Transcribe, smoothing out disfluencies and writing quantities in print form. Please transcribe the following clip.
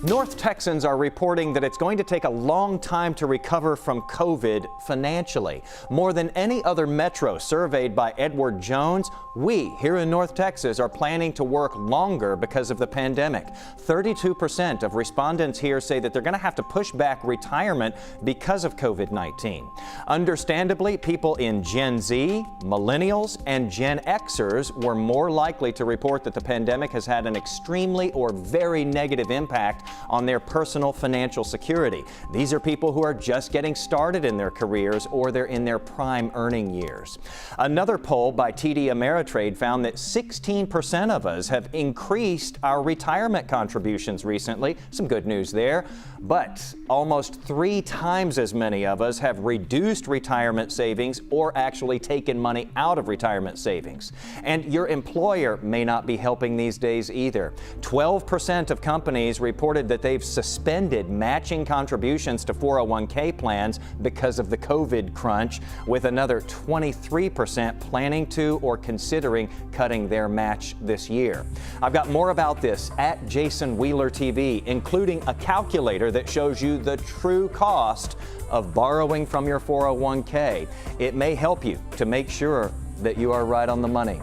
North Texans are reporting that it's going to take a long time to recover from COVID financially. More than any other metro surveyed by Edward Jones, we here in North Texas are planning to work longer because of the pandemic. 32% of respondents here say that they're going to have to push back retirement because of COVID-19. Understandably, people in Gen Z, Millennials, and Gen Xers were more likely to report that the pandemic has had an extremely or very negative impact on their personal financial security. These are people who are just getting started in their careers or they're in their prime earning years. Another poll by TD Ameritrade found that 16% of us have increased our retirement contributions recently. Some good news there. But almost 3 times as many of us have reduced retirement savings or actually taken money out of retirement savings. And your employer may not be helping these days either. 12% of companies reported that they've suspended matching contributions to 401k plans because of the COVID crunch, with another 23% planning to or considering cutting their match this year. I've got more about this at Jason Wheeler TV, including a calculator that shows you the true cost of borrowing from your 401k. It may help you to make sure that you are right on the money.